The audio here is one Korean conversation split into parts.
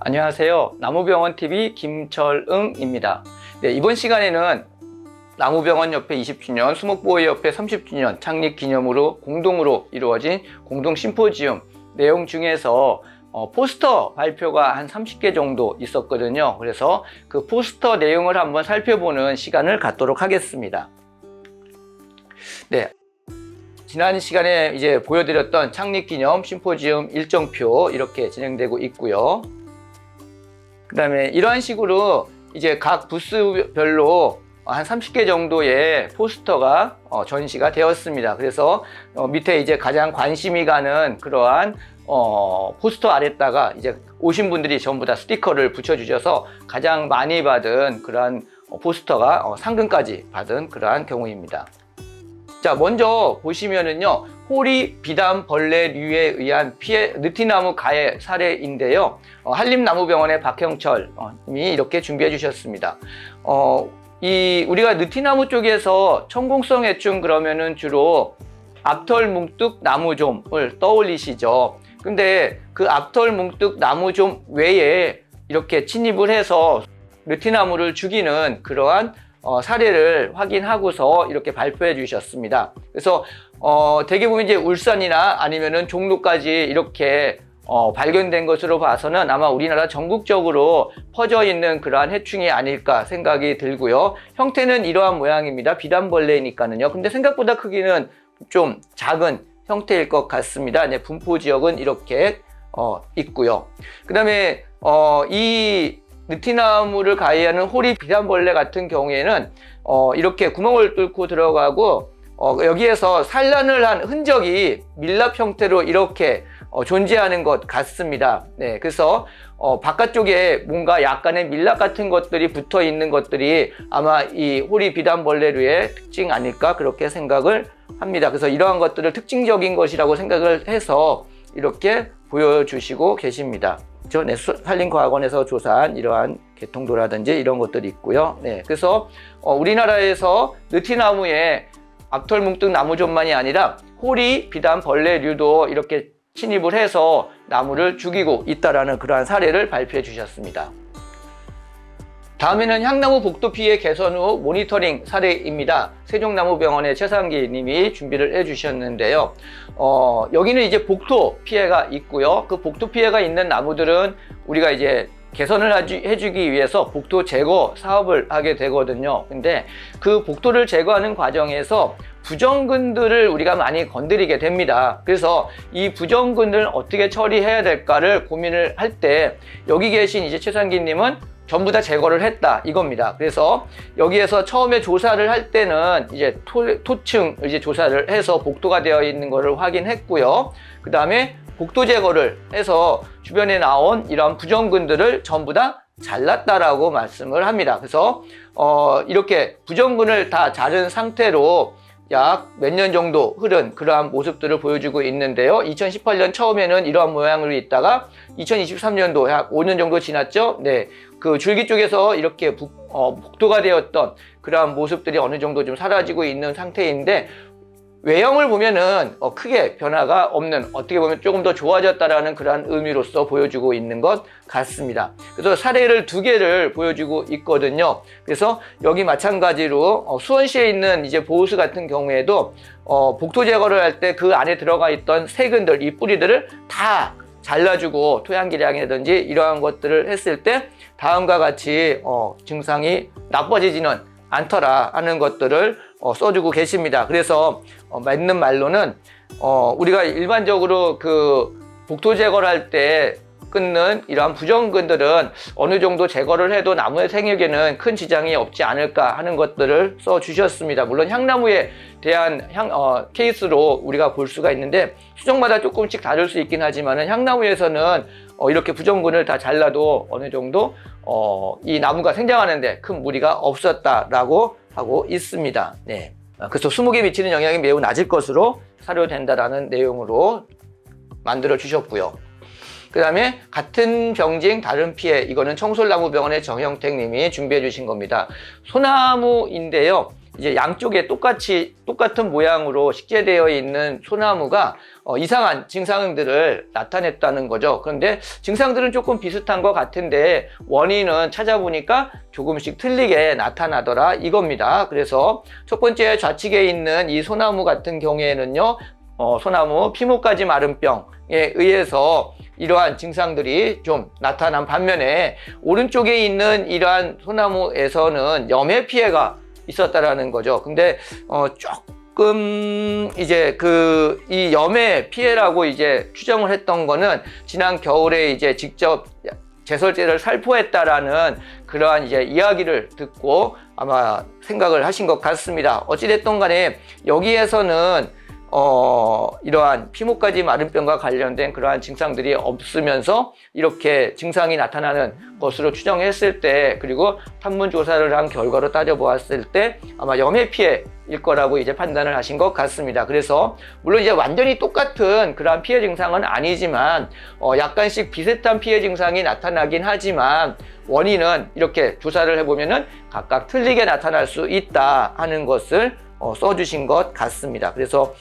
안녕하세요. 나무병원TV 김철응입니다. 네, 이번 시간에는 나무병원 협회 20주년, 수목보호협회 30주년 창립 기념으로 공동으로 이루어진 공동 심포지움 내용 중에서 포스터 발표가 한 30개 정도 있었거든요. 그래서 그 포스터 내용을 한번 살펴보는 시간을 갖도록 하겠습니다. 네. 지난 시간에 이제 보여드렸던 창립기념 심포지움 일정표 이렇게 진행되고 있고요. 그 다음에 이러한 식으로 이제 각 부스별로 한 30개 정도의 포스터가 전시가 되었습니다. 그래서 밑에 이제 가장 관심이 가는 그러한 포스터 아래다가 이제 오신 분들이 전부 다 스티커를 붙여주셔서 가장 많이 받은 그러한 포스터가 상금까지 받은 그러한 경우입니다. 자, 먼저 보시면은요, 호리 비단벌레류에 의한 피해 느티나무 가해 사례인데요. 한림나무병원의 박형철 님이 이렇게 준비해 주셨습니다. 우리가 느티나무 쪽에서 천공성 해충 그러면은 주로 앞털뭉뚝 나무좀을 떠올리시죠. 근데 그 앞털뭉뚝 나무좀 외에 이렇게 침입을 해서 느티나무를 죽이는 그러한 사례를 확인하고서 이렇게 발표해 주셨습니다. 그래서 대개 보면 이제 울산이나 아니면은 종로까지 이렇게 발견된 것으로 봐서는 아마 우리나라 전국적으로 퍼져 있는 그러한 해충이 아닐까 생각이 들고요. 형태는 이러한 모양입니다. 비단벌레니까는요. 근데 생각보다 크기는 좀 작은 형태일 것 같습니다. 네, 분포 지역은 이렇게 있고요. 그 다음에 이 느티나무를 가해하는 호리 비단벌레 같은 경우에는 이렇게 구멍을 뚫고 들어가고 여기에서 산란을 한 흔적이 밀랍 형태로 이렇게 존재하는 것 같습니다. 네, 그래서 바깥쪽에 뭔가 약간의 밀랍 같은 것들이 붙어 있는 것들이 아마 이 호리 비단벌레류의 특징 아닐까 그렇게 생각을 합니다. 그래서 이러한 것들을 특징적인 것이라고 생각을 해서 이렇게 보여주시고 계십니다. 네, 산림과학원에서 조사한 이러한 개통도라든지 이런 것들이 있고요. 네, 그래서 우리나라에서 느티나무의 앞털뭉뚝 나무좀만이 아니라 호리 비단벌레류도 이렇게 침입을 해서 나무를 죽이고 있다라는 그러한 사례를 발표해 주셨습니다. 다음에는 향나무 복도 피해 개선 후 모니터링 사례입니다. 세종나무병원의 최상기 님이 준비를 해 주셨는데요. 여기는 이제 복도 피해가 있고요. 그 복도 피해가 있는 나무들은 우리가 이제 개선을 해주기 위해서 복도 제거 사업을 하게 되거든요. 근데 그 복도를 제거하는 과정에서 부정근들을 우리가 많이 건드리게 됩니다. 그래서 이 부정근을 어떻게 처리해야 될까를 고민을 할 때 여기 계신 이제 최상기 님은 전부 다 제거를 했다 이겁니다. 그래서 여기에서 처음에 조사를 할 때는 이제 토층 이제 조사를 해서 복도가 되어 있는 것을 확인했고요. 그 다음에 복도 제거를 해서 주변에 나온 이런 부정근들을 전부 다 잘랐다라고 말씀을 합니다. 그래서 이렇게 부정근을 다 자른 상태로 약 몇 년 정도 흐른 그러한 모습들을 보여주고 있는데요. 2018년 처음에는 이러한 모양으로 있다가 2023년도 약 5년 정도 지났죠. 네, 그 줄기 쪽에서 이렇게 복도가 되었던 그러한 모습들이 어느 정도 좀 사라지고 있는 상태인데 외형을 보면은 크게 변화가 없는, 어떻게 보면 조금 더 좋아졌다라는 그러한 의미로서 보여주고 있는 것 같습니다. 그래서 사례를 2개를 보여주고 있거든요. 그래서 여기 마찬가지로 수원시에 있는 이제 보호수 같은 경우에도 복도 제거를 할 때 그 안에 들어가 있던 세근들, 이 뿌리들을 다 잘라주고 토양기량이라든지 이러한 것들을 했을 때 다음과 같이 증상이 나빠지지는 않더라 하는 것들을 써주고 계십니다. 그래서 맞는 말로는 우리가 일반적으로 그 복도 제거를 할 때 끊는 이러한 부정근들은 어느 정도 제거를 해도 나무의 생육에는 큰 지장이 없지 않을까 하는 것들을 써주셨습니다. 물론 향나무에 대한 케이스로 우리가 볼 수가 있는데 수종마다 조금씩 다를 수 있긴 하지만 향나무에서는 이렇게 부정근을 다 잘라도 어느 정도 이 나무가 생장하는데 큰 무리가 없었다라고 하고 있습니다. 네. 그래서 수목에 미치는 영향이 매우 낮을 것으로 사료된다라는 내용으로 만들어 주셨고요. 그 다음에 같은 병징 다른 피해, 이거는 청솔나무병원의 정형택 님이 준비해 주신 겁니다. 소나무인데요. 이제 양쪽에 똑같은 모양으로 식재되어 있는 소나무가 이상한 증상들을 나타냈다는 거죠. 그런데 증상들은 조금 비슷한 것 같은데 원인은 찾아보니까 조금씩 틀리게 나타나더라 이겁니다. 그래서 첫 번째 좌측에 있는 이 소나무 같은 경우에는요, 소나무 피모가지 마름병에 의해서 이러한 증상들이 좀 나타난 반면에 오른쪽에 있는 이러한 소나무에서는 염해 피해가 있었다라는 거죠. 근데 조금 이제 이 염해 피해라고 이제 추정을 했던 거는 지난 겨울에 이제 직접 제설제를 살포했다라는 그러한 이제 이야기를 듣고 아마 생각을 하신 것 같습니다. 어찌됐든 간에 여기에서는 이러한 피모가지 마름병과 관련된 그러한 증상들이 없으면서 이렇게 증상이 나타나는 것으로 추정했을 때, 그리고 판문 조사를 한 결과로 따져보았을 때 아마 염해 피해일 거라고 이제 판단을 하신 것 같습니다. 그래서 물론 이제 완전히 똑같은 그러한 피해 증상은 아니지만 약간씩 비슷한 피해 증상이 나타나긴 하지만 원인은 이렇게 조사를 해보면은 각각 틀리게 나타날 수 있다 하는 것을 써주신 것 같습니다. 그래서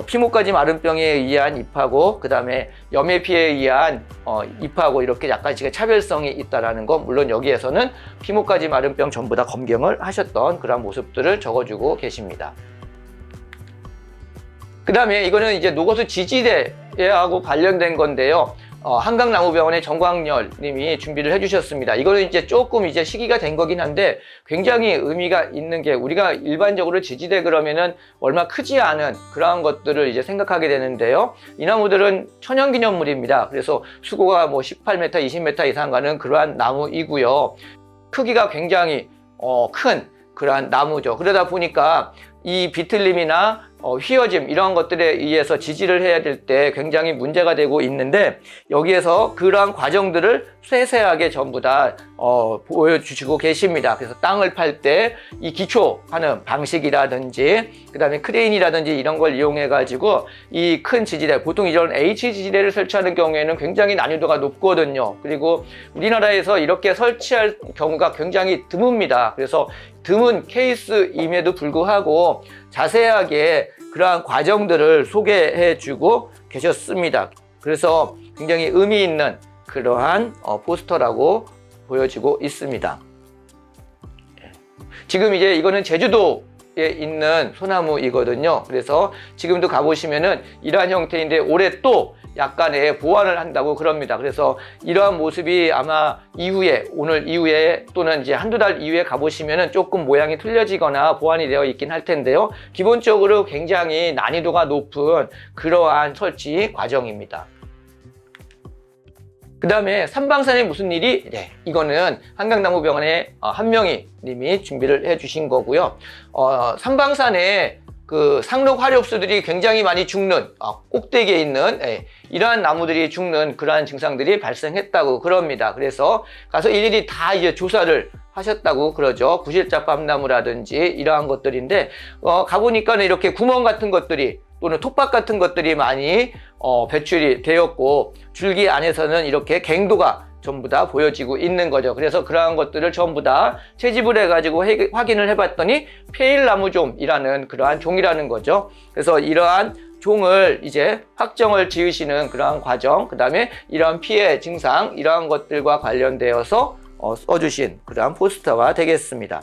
피모가지 마름병에 의한 입하고 그 다음에 염해 피해에 의한 입하고 이렇게 약간씩의 차별성이 있다라는 거, 물론 여기에서는 피모가지 마름병 전부 다 검경을 하셨던 그런 모습들을 적어주고 계십니다. 그 다음에 이거는 이제 녹어수 지지대하고 관련된 건데요. 한강나무병원의 정광열 님이 준비를 해주셨습니다. 이거는 이제 조금 이제 시기가 된 거긴 한데 굉장히 의미가 있는 게, 우리가 일반적으로 지지대 그러면은 얼마 크지 않은 그러한 것들을 이제 생각하게 되는데요. 이 나무들은 천연기념물입니다. 그래서 수고가 뭐 18m, 20m 이상 가는 그러한 나무이고요. 크기가 굉장히 큰 그러한 나무죠. 그러다 보니까 이 비틀림이나 휘어짐 이런 것들에 의해서 지지를 해야 될 때 굉장히 문제가 되고 있는데, 여기에서 그러한 과정들을 세세하게 전부 다 보여주시고 계십니다. 그래서 땅을 팔 때 이 기초하는 방식이라든지 그 다음에 크레인이라든지 이런 걸 이용해 가지고 이 큰 지지대, 보통 이런 H 지지대를 설치하는 경우에는 굉장히 난이도가 높거든요. 그리고 우리나라에서 이렇게 설치할 경우가 굉장히 드뭅니다. 그래서 드문 케이스임에도 불구하고 자세하게 그러한 과정들을 소개해 주고 계셨습니다. 그래서 굉장히 의미 있는 그러한 포스터라고 보여지고 있습니다. 지금 이제 이거는 제주도에 있는 소나무이거든요. 그래서 지금도 가보시면은 이러한 형태인데 올해 또 약간의 보완을 한다고 그럽니다. 그래서 이러한 모습이 아마 이후에, 오늘 이후에 또는 이제 한두 달 이후에 가보시면은 조금 모양이 틀려지거나 보완이 되어 있긴 할 텐데요. 기본적으로 굉장히 난이도가 높은 그러한 설치 과정입니다. 그 다음에 삼방산에 무슨 일이? 네, 이거는 한강나무병원의 한명희 님이 준비를 해 주신 거고요. 삼방산에 그 상록 화렵수들이 굉장히 많이 죽는, 꼭대기에 있는 이러한 나무들이 죽는 그러한 증상들이 발생했다고 그럽니다. 그래서 가서 일일이 다 이제 조사를 하셨다고 그러죠. 부실자밤나무라든지 이러한 것들인데 가보니까는 이렇게 구멍 같은 것들이 또는 톱밥 같은 것들이 많이 배출이 되었고, 줄기 안에서는 이렇게 갱도가 전부 다 보여지고 있는 거죠. 그래서 그러한 것들을 전부 다 채집을 해가지고 확인을 해봤더니 페일나무종이라는 그러한 종이라는 거죠. 그래서 이러한 종을 이제 확정을 지으시는 그러한 과정, 그 다음에 이러한 피해 증상, 이러한 것들과 관련되어서 써주신 그러한 포스터가 되겠습니다.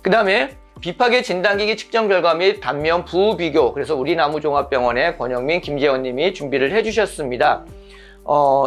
그 다음에 비파계 진단기기 측정 결과 및 단면 부우 비교, 그래서 우리나무종합병원의 권영민, 김재원 님이 준비를 해주셨습니다.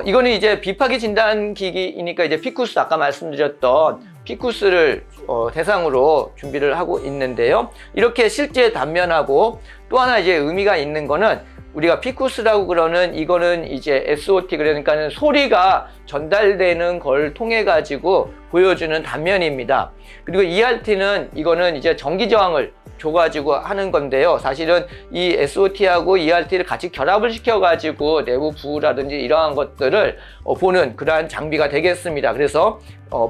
이거는 이제 비파계 진단기기이니까 이제 피쿠스, 아까 말씀드렸던 피쿠스를 대상으로 준비를 하고 있는데요. 이렇게 실제 단면하고 또 하나 이제 의미가 있는 거는, 우리가 피쿠스라고 그러는 이거는 이제 SOT, 그러니까는 소리가 전달되는 걸 통해 가지고 보여주는 단면입니다. 그리고 ERT는 이거는 이제 전기 저항을 줘가지고 하는 건데요. 사실은 이 SOT하고 ERT를 같이 결합을 시켜가지고 내부 부우라든지 이러한 것들을 보는 그러한 장비가 되겠습니다. 그래서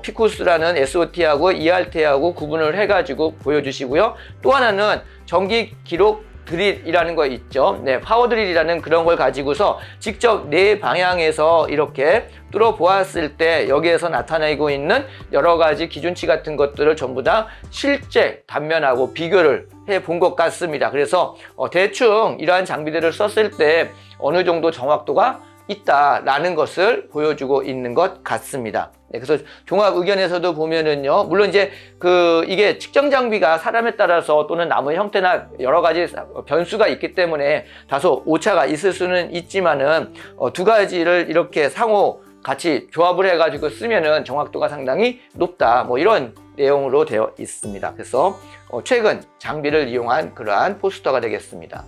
피쿠스라는 SOT하고 ERT하고 구분을 해가지고 보여주시고요. 또 하나는 전기 기록 드릴이라는 거 있죠. 네, 파워 드릴이라는 그런 걸 가지고서 직접 네 방향에서 이렇게 뚫어 보았을 때 여기에서 나타내고 있는 여러 가지 기준치 같은 것들을 전부 다 실제 단면하고 비교를 해 본 것 같습니다. 그래서 대충 이러한 장비들을 썼을 때 어느 정도 정확도가 있다라는 것을 보여주고 있는 것 같습니다. 네, 그래서 종합 의견에서도 보면은요, 물론 이제 이게 측정 장비가 사람에 따라서 또는 나무의 형태나 여러 가지 변수가 있기 때문에 다소 오차가 있을 수는 있지만은 두 가지를 이렇게 상호 같이 조합을 해가지고 쓰면은 정확도가 상당히 높다, 뭐 이런 내용으로 되어 있습니다. 그래서 최근 장비를 이용한 그러한 포스터가 되겠습니다.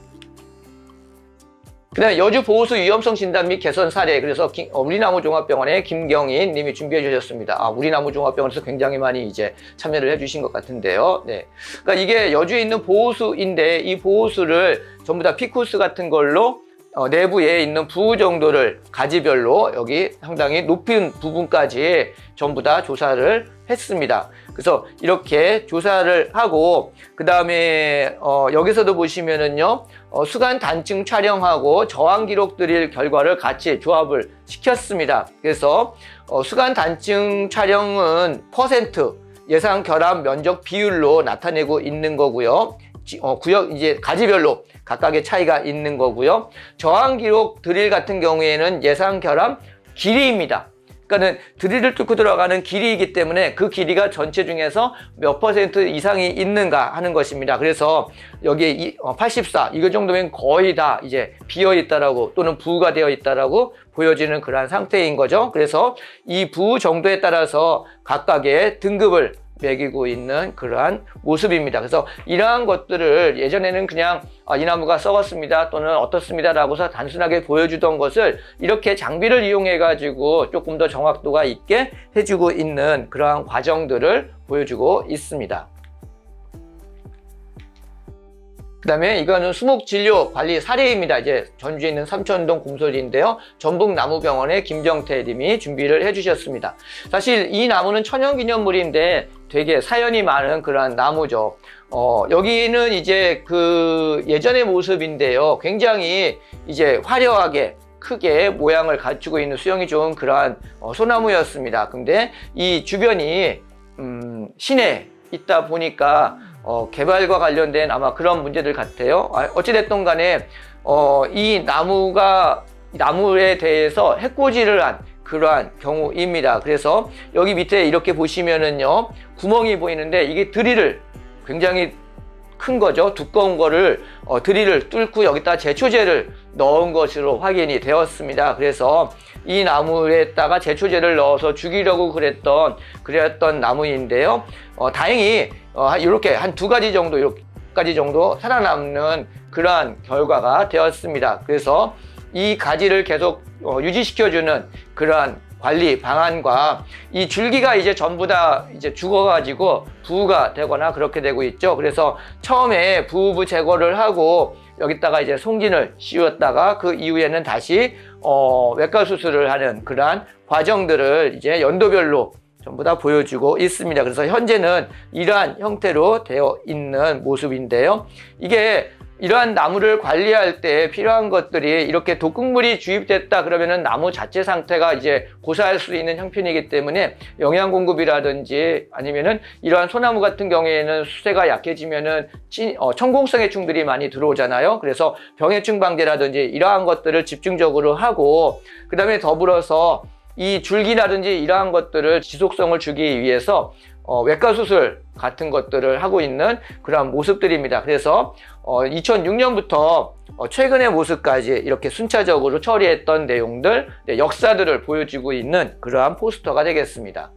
그 다음에 여주 보호수 위험성 진단 및 개선 사례, 그래서 우리나무종합병원의 김경인 님이 준비해 주셨습니다. 우리나무종합병원에서 굉장히 많이 이제 참여를 해 주신 것 같은데요. 네. 그러니까 이게 여주에 있는 보호수인데 이 보호수를 전부 다 피쿠스 같은 걸로 내부에 있는 부우 정도를 가지별로 여기 상당히 높은 부분까지 전부 다 조사를 했습니다. 그래서 이렇게 조사를 하고 그 다음에 여기서도 보시면은요, 수간 단층 촬영하고 저항 기록 드릴 결과를 같이 조합을 시켰습니다. 그래서 수간 단층 촬영은 퍼센트 예상 결합 면적 비율로 나타내고 있는 거고요. 구역 이제 가지별로 각각의 차이가 있는 거고요. 저항 기록 드릴 같은 경우에는 예상 결합 길이입니다. 그러니까는 드릴을 뚫고 들어가는 길이이기 때문에 그 길이가 전체 중에서 몇 퍼센트 이상이 있는가 하는 것입니다. 그래서 여기에 84 이거 정도면 거의 다 이제 비어 있다라고 또는 부우가 되어 있다라고 보여지는 그러한 상태인 거죠. 그래서 이 부우 정도에 따라서 각각의 등급을 매기고 있는 그러한 모습입니다. 그래서 이러한 것들을 예전에는 그냥 이 나무가 썩었습니다 또는 어떻습니다 라고서 단순하게 보여주던 것을 이렇게 장비를 이용해 가지고 조금 더 정확도가 있게 해주고 있는 그러한 과정들을 보여주고 있습니다. 그 다음에 이거는 수목진료 관리 사례입니다. 이제 전주에 있는 삼천동 곰소리인데요. 전북나무병원의 김정태 님이 준비를 해주셨습니다. 사실 이 나무는 천연기념물인데 되게 사연이 많은 그런 나무죠. 여기는 이제 예전의 모습인데요. 굉장히 이제 화려하게 크게 모양을 갖추고 있는 수영이 좋은 그러한 소나무였습니다. 근데 이 주변이 시내에 있다 보니까 개발과 관련된 아마 그런 문제들 같아요. 어찌됐든 간에 이 나무에 대해서 해코지를 한 그러한 경우입니다. 그래서 여기 밑에 이렇게 보시면은요, 구멍이 보이는데 이게 드릴을 굉장히 큰 거죠. 두꺼운 거를 드릴을 뚫고 여기다 제초제를 넣은 것으로 확인이 되었습니다. 그래서 이 나무에다가 제초제를 넣어서 죽이려고 그랬던 나무인데요. 다행히 이렇게 한 두 가지 정도, 이렇게까지 정도 살아남는 그러한 결과가 되었습니다. 그래서 이 가지를 계속 유지시켜주는 그러한 관리 방안과 이 줄기가 이제 전부 다 이제 죽어가지고 부우가 되거나 그렇게 되고 있죠. 그래서 처음에 부우부 제거를 하고 여기다가 이제 송진을 씌웠다가 그 이후에는 다시 외과 수술을 하는 그러한 과정들을 이제 연도별로 전부 다 보여주고 있습니다. 그래서 현재는 이러한 형태로 되어 있는 모습인데요. 이게 이러한 나무를 관리할 때 필요한 것들이 이렇게 독극물이 주입됐다 그러면은 나무 자체 상태가 이제 고사할 수 있는 형편이기 때문에 영양 공급이라든지 아니면은 이러한 소나무 같은 경우에는 수세가 약해지면은 천공성 해충들이 많이 들어오잖아요. 그래서 병해충 방제라든지 이러한 것들을 집중적으로 하고 그 다음에 더불어서 이 줄기라든지 이러한 것들을 지속성을 주기 위해서 외과 수술 같은 것들을 하고 있는 그러한 모습들입니다. 그래서 2006년부터 최근의 모습까지 이렇게 순차적으로 처리했던 내용들, 역사들을 보여주고 있는 그러한 포스터가 되겠습니다.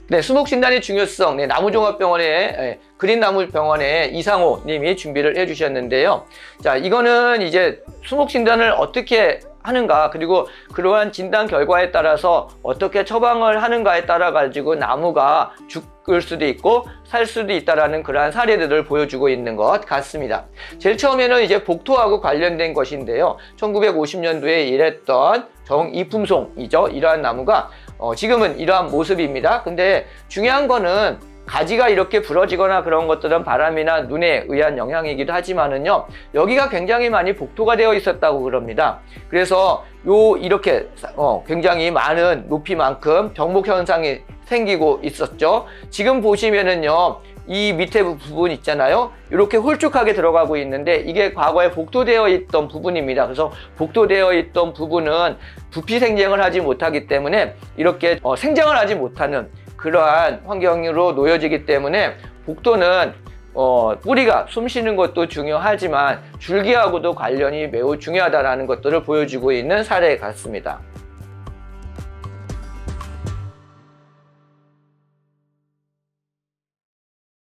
네, 수목진단의 중요성, 나무종합병원의 그린나무병원의 이상호 님이 준비를 해주셨는데요. 자, 이거는 이제 수목진단을 어떻게 하는가, 그리고 그러한 진단 결과에 따라서 어떻게 처방을 하는가에 따라 가지고 나무가 죽을 수도 있고 살 수도 있다라는 그러한 사례들을 보여주고 있는 것 같습니다. 제일 처음에는 이제 복토하고 관련된 것인데요. 1950년도에 일했던 정이품송이죠. 이러한 나무가 지금은 이러한 모습입니다. 근데 중요한 거는 가지가 이렇게 부러지거나 그런 것들은 바람이나 눈에 의한 영향이기도 하지만은요, 여기가 굉장히 많이 복토가 되어 있었다고 그럽니다. 그래서 이렇게 굉장히 많은 높이만큼 병목 현상이 생기고 있었죠. 지금 보시면은요, 이 밑에 부분 있잖아요. 이렇게 홀쭉하게 들어가고 있는데 이게 과거에 복토되어 있던 부분입니다. 그래서 복토되어 있던 부분은 부피 생장을 하지 못하기 때문에 이렇게 생장을 하지 못하는 그러한 환경으로 놓여지기 때문에 복토는 뿌리가 숨 쉬는 것도 중요하지만 줄기하고도 관련이 매우 중요하다는 것들을 보여주고 있는 사례 같습니다.